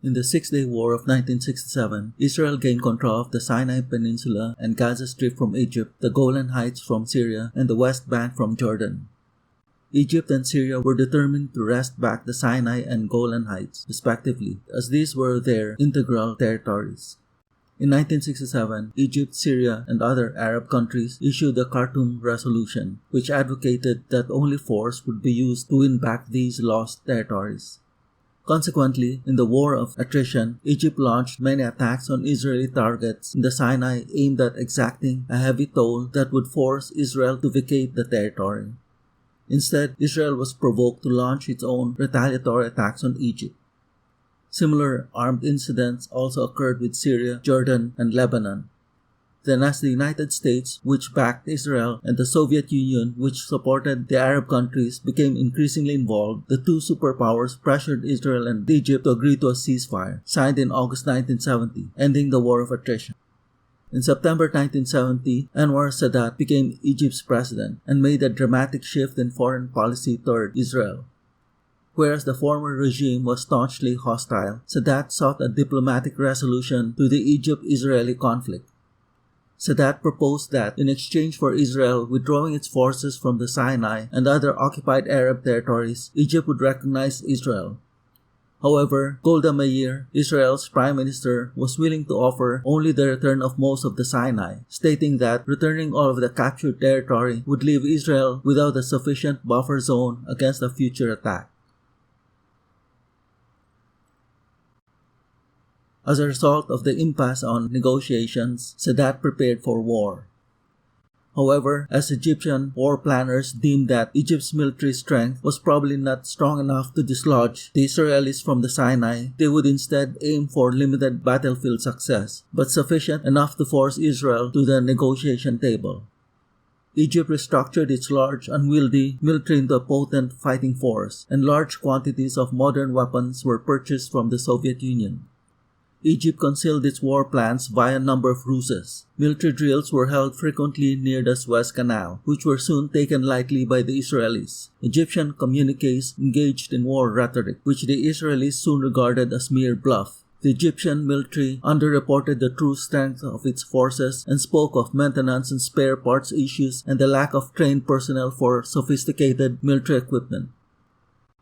In the Six-Day War of 1967, Israel gained control of the Sinai Peninsula and Gaza Strip from Egypt, the Golan Heights from Syria, and the West Bank from Jordan. Egypt and Syria were determined to wrest back the Sinai and Golan Heights, respectively, as these were their integral territories. In 1967, Egypt, Syria, and other Arab countries issued the Khartoum Resolution, which advocated that only force would be used to win back these lost territories. Consequently, in the War of Attrition, Egypt launched many attacks on Israeli targets in the Sinai aimed at exacting a heavy toll that would force Israel to vacate the territory. Instead, Israel was provoked to launch its own retaliatory attacks on Egypt. Similar armed incidents also occurred with Syria, Jordan, and Lebanon. Then as the United States, which backed Israel, and the Soviet Union, which supported the Arab countries, became increasingly involved, the two superpowers pressured Israel and Egypt to agree to a ceasefire, signed in August 1970, ending the War of Attrition. In September 1970, Anwar Sadat became Egypt's president and made a dramatic shift in foreign policy toward Israel. Whereas the former regime was staunchly hostile, Sadat sought a diplomatic resolution to the Egypt-Israeli conflict. Sadat proposed that, in exchange for Israel withdrawing its forces from the Sinai and other occupied Arab territories, Egypt would recognize Israel. However, Golda Meir, Israel's prime minister, was willing to offer only the return of most of the Sinai, stating that returning all of the captured territory would leave Israel without a sufficient buffer zone against a future attack. As a result of the impasse on negotiations, Sadat prepared for war. However, as Egyptian war planners deemed that Egypt's military strength was probably not strong enough to dislodge the Israelis from the Sinai, they would instead aim for limited battlefield success, but sufficient enough to force Israel to the negotiation table. Egypt restructured its large, unwieldy military into a potent fighting force, and large quantities of modern weapons were purchased from the Soviet Union. Egypt concealed its war plans via a number of ruses. Military drills were held frequently near the Suez Canal, which were soon taken lightly by the Israelis. Egyptian communiques engaged in war rhetoric, which the Israelis soon regarded as mere bluff. The Egyptian military underreported the true strength of its forces and spoke of maintenance and spare parts issues and the lack of trained personnel for sophisticated military equipment.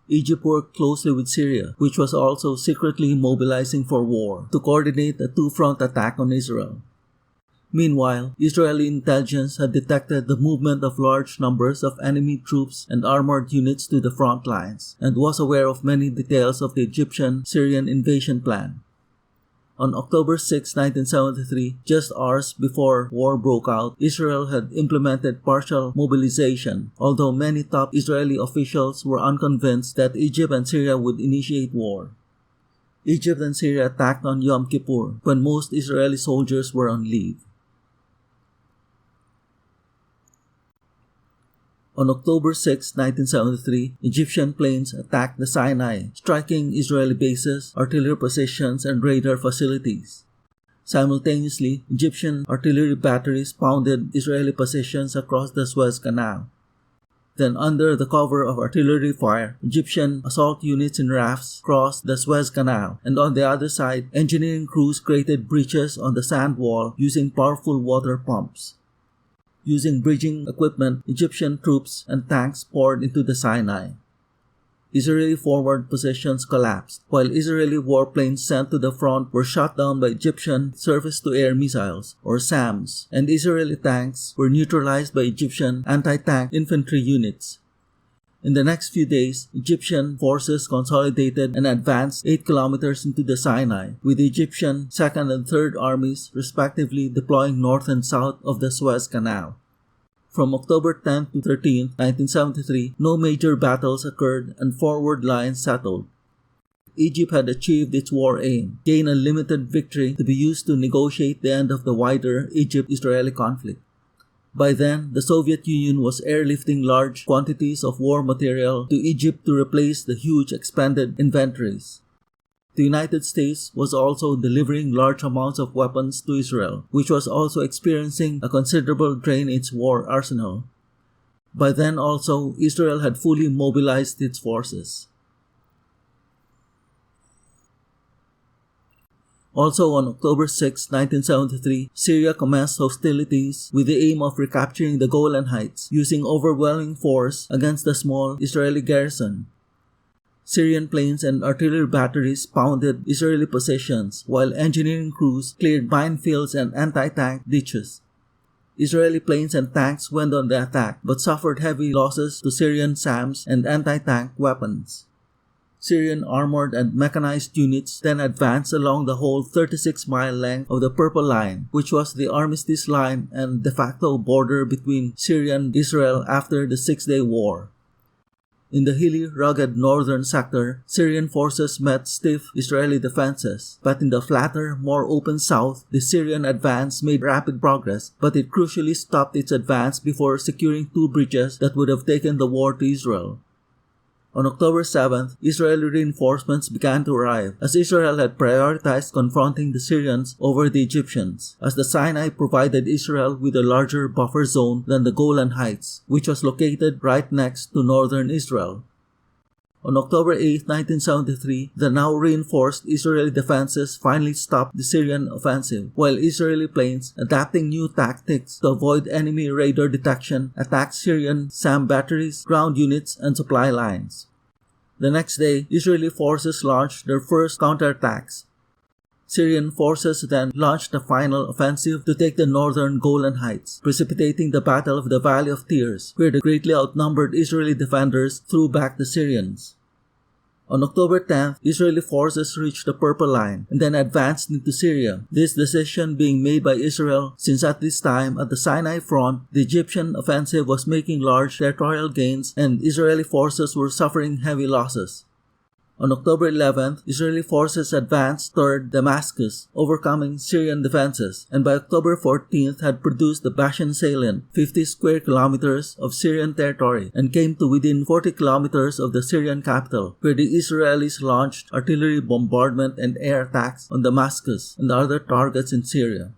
Egypt worked closely with Syria, which was also secretly mobilizing for war, to coordinate a two-front attack on Israel. Meanwhile, Israeli intelligence had detected the movement of large numbers of enemy troops and armored units to the front lines, and was aware of many details of the Egyptian-Syrian invasion plan. On October 6, 1973, just hours before war broke out, Israel had implemented partial mobilization, although many top Israeli officials were unconvinced that Egypt and Syria would initiate war. Egypt and Syria attacked on Yom Kippur, when most Israeli soldiers were on leave. On October 6, 1973, Egyptian planes attacked the Sinai, striking Israeli bases, artillery positions, and radar facilities. Simultaneously, Egyptian artillery batteries pounded Israeli positions across the Suez Canal. Then, under the cover of artillery fire, Egyptian assault units in rafts crossed the Suez Canal, and on the other side, engineering crews created breaches on the sand wall using powerful water pumps. Using bridging equipment, Egyptian troops and tanks poured into the Sinai. Israeli forward positions collapsed, while Israeli warplanes sent to the front were shot down by Egyptian surface-to-air missiles, or SAMs, and Israeli tanks were neutralized by Egyptian anti-tank infantry units. In the next few days, Egyptian forces consolidated and advanced 8 kilometers into the Sinai, with the Egyptian 2nd and 3rd armies respectively deploying north and south of the Suez Canal. From October 10 to 13, 1973, no major battles occurred and forward lines settled. Egypt had achieved its war aim, gained a limited victory to be used to negotiate the end of the wider Egypt-Israeli conflict. By then, the Soviet Union was airlifting large quantities of war material to Egypt to replace the huge expended inventories. The United States was also delivering large amounts of weapons to Israel, which was also experiencing a considerable drain in its war arsenal. By then also, Israel had fully mobilized its forces. Also on October 6, 1973, Syria commenced hostilities with the aim of recapturing the Golan Heights using overwhelming force against the small Israeli garrison. Syrian planes and artillery batteries pounded Israeli positions, while engineering crews cleared minefields and anti-tank ditches. Israeli planes and tanks went on the attack but suffered heavy losses to Syrian SAMs and anti-tank weapons. Syrian armored and mechanized units then advanced along the whole 36-mile length of the Purple Line, which was the armistice line and de facto border between Syria and Israel after the Six-Day War. In the hilly, rugged northern sector, Syrian forces met stiff Israeli defenses, but in the flatter, more open south, the Syrian advance made rapid progress, but it crucially stopped its advance before securing two bridges that would have taken the war to Israel. On October 7th, Israeli reinforcements began to arrive, as Israel had prioritized confronting the Syrians over the Egyptians, as the Sinai provided Israel with a larger buffer zone than the Golan Heights, which was located right next to northern Israel. On October 8, 1973, the now reinforced Israeli defenses finally stopped the Syrian offensive, while Israeli planes, adapting new tactics to avoid enemy radar detection, attacked Syrian SAM batteries, ground units, and supply lines. The next day, Israeli forces launched their first counterattacks. Syrian forces then launched a final offensive to take the northern Golan Heights, precipitating the Battle of the Valley of Tears, where the greatly outnumbered Israeli defenders threw back the Syrians. On October 10th, Israeli forces reached the Purple Line and then advanced into Syria, this decision being made by Israel since at this time at the Sinai Front, the Egyptian offensive was making large territorial gains and Israeli forces were suffering heavy losses. On October 11th, Israeli forces advanced toward Damascus, overcoming Syrian defenses, and by October 14th had produced the Bashan salient, 50 square kilometers of Syrian territory, and came to within 40 kilometers of the Syrian capital, where the Israelis launched artillery bombardment and air attacks on Damascus and other targets in Syria.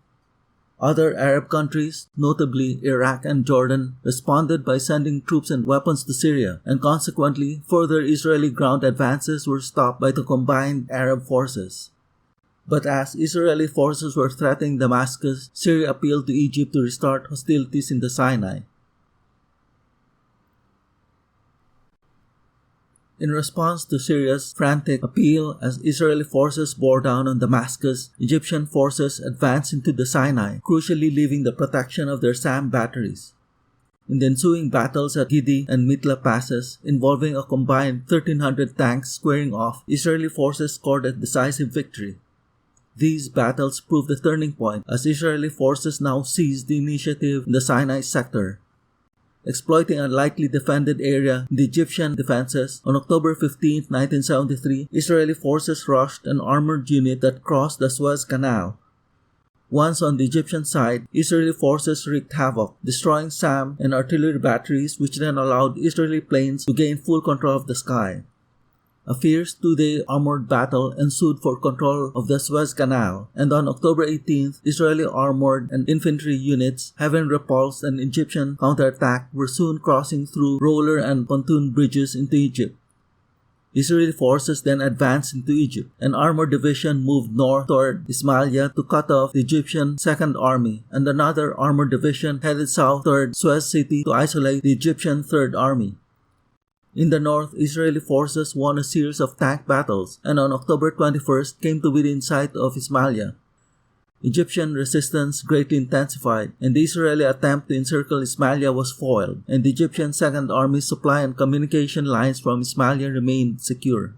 Other Arab countries, notably Iraq and Jordan, responded by sending troops and weapons to Syria, and consequently, further Israeli ground advances were stopped by the combined Arab forces. But as Israeli forces were threatening Damascus, Syria appealed to Egypt to restart hostilities in the Sinai. In response to Syria's frantic appeal as Israeli forces bore down on Damascus, Egyptian forces advanced into the Sinai, crucially leaving the protection of their SAM batteries. In the ensuing battles at Gidi and Mitla passes, involving a combined 1,300 tanks squaring off, Israeli forces scored a decisive victory. These battles proved the turning point as Israeli forces now seized the initiative in the Sinai sector. Exploiting a lightly defended area in the Egyptian defenses, on October 15, 1973, Israeli forces rushed an armored unit that crossed the Suez Canal. Once on the Egyptian side, Israeli forces wreaked havoc, destroying SAM and artillery batteries, which then allowed Israeli planes to gain full control of the sky. A fierce two-day armored battle ensued for control of the Suez Canal, and on October 18th, Israeli armored and infantry units, having repulsed an Egyptian counterattack, were soon crossing through roller and pontoon bridges into Egypt. Israeli forces then advanced into Egypt. An armored division moved north toward Ismailia to cut off the Egyptian Second Army, and another armored division headed south toward Suez City to isolate the Egyptian Third Army. In the north, Israeli forces won a series of tank battles and on October 21st came to within sight of Ismailia. Egyptian resistance greatly intensified and the Israeli attempt to encircle Ismailia was foiled and the Egyptian Second Army's supply and communication lines from Ismailia remained secure.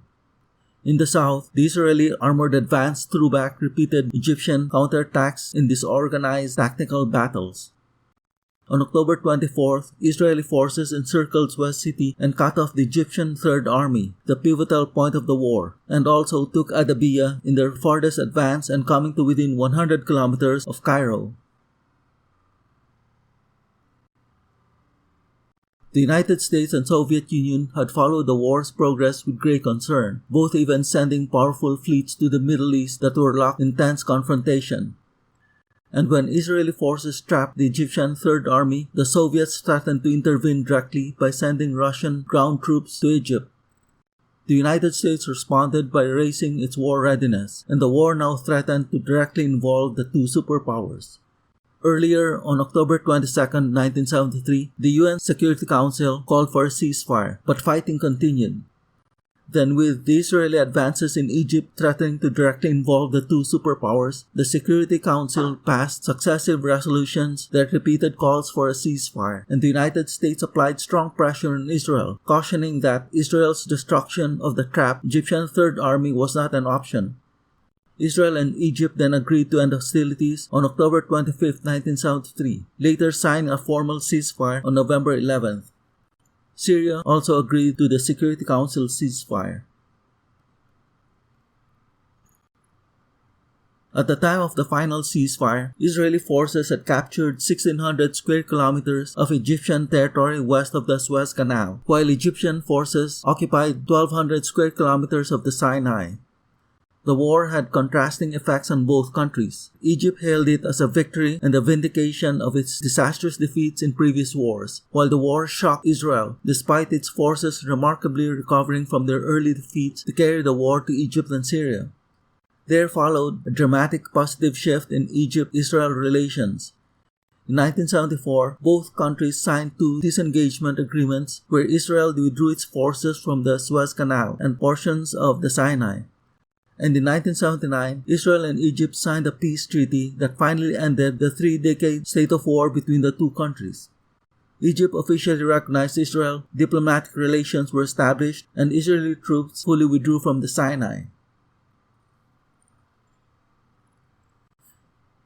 In the south, the Israeli armored advance threw back repeated Egyptian counterattacks in disorganized tactical battles. On October 24th, Israeli forces encircled Suez City and cut off the Egyptian Third Army, the pivotal point of the war, and also took Adabiya in their farthest advance and coming to within 100 kilometers of Cairo. The United States and Soviet Union had followed the war's progress with great concern, both even sending powerful fleets to the Middle East that were locked in tense confrontation. And when Israeli forces trapped the Egyptian Third Army, the Soviets threatened to intervene directly by sending Russian ground troops to Egypt. The United States responded by raising its war readiness, and the war now threatened to directly involve the two superpowers. Earlier, on October 22, 1973, the UN Security Council called for a ceasefire, but fighting continued. Then, with the Israeli advances in Egypt threatening to directly involve the two superpowers, the Security Council passed successive resolutions that repeated calls for a ceasefire, and the United States applied strong pressure on Israel, cautioning that Israel's destruction of the trapped Egyptian Third Army was not an option. Israel and Egypt then agreed to end hostilities on October 25, 1973, later signing a formal ceasefire on November 11th. Syria also agreed to the Security Council ceasefire. At the time of the final ceasefire, Israeli forces had captured 1,600 square kilometers of Egyptian territory west of the Suez Canal, while Egyptian forces occupied 1,200 square kilometers of the Sinai. The war had contrasting effects on both countries. Egypt hailed it as a victory and a vindication of its disastrous defeats in previous wars, while the war shocked Israel, despite its forces remarkably recovering from their early defeats to carry the war to Egypt and Syria. There followed a dramatic positive shift in Egypt-Israel relations. In 1974, both countries signed two disengagement agreements where Israel withdrew its forces from the Suez Canal and portions of the Sinai. And in 1979, Israel and Egypt signed a peace treaty that finally ended the 3-decade state of war between the two countries. Egypt officially recognized Israel, diplomatic relations were established, and Israeli troops fully withdrew from the Sinai.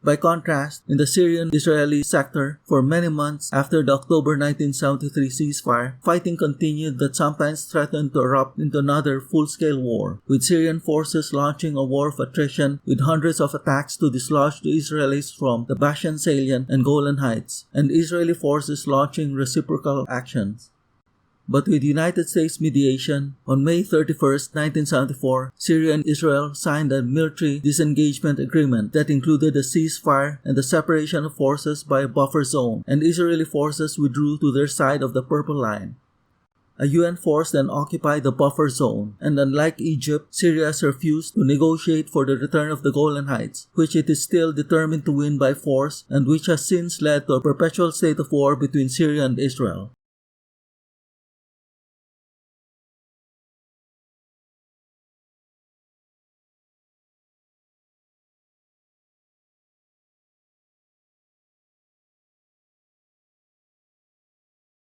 By contrast, in the Syrian-Israeli sector, for many months after the October 1973 ceasefire, fighting continued that sometimes threatened to erupt into another full-scale war, with Syrian forces launching a war of attrition with hundreds of attacks to dislodge the Israelis from the Bashan salient and Golan Heights, and Israeli forces launching reciprocal actions. But with United States mediation, on May 31, 1974, Syria and Israel signed a military disengagement agreement that included a ceasefire and the separation of forces by a buffer zone, and Israeli forces withdrew to their side of the Purple Line. A UN force then occupied the buffer zone, and unlike Egypt, Syria has refused to negotiate for the return of the Golan Heights, which it is still determined to win by force and which has since led to a perpetual state of war between Syria and Israel.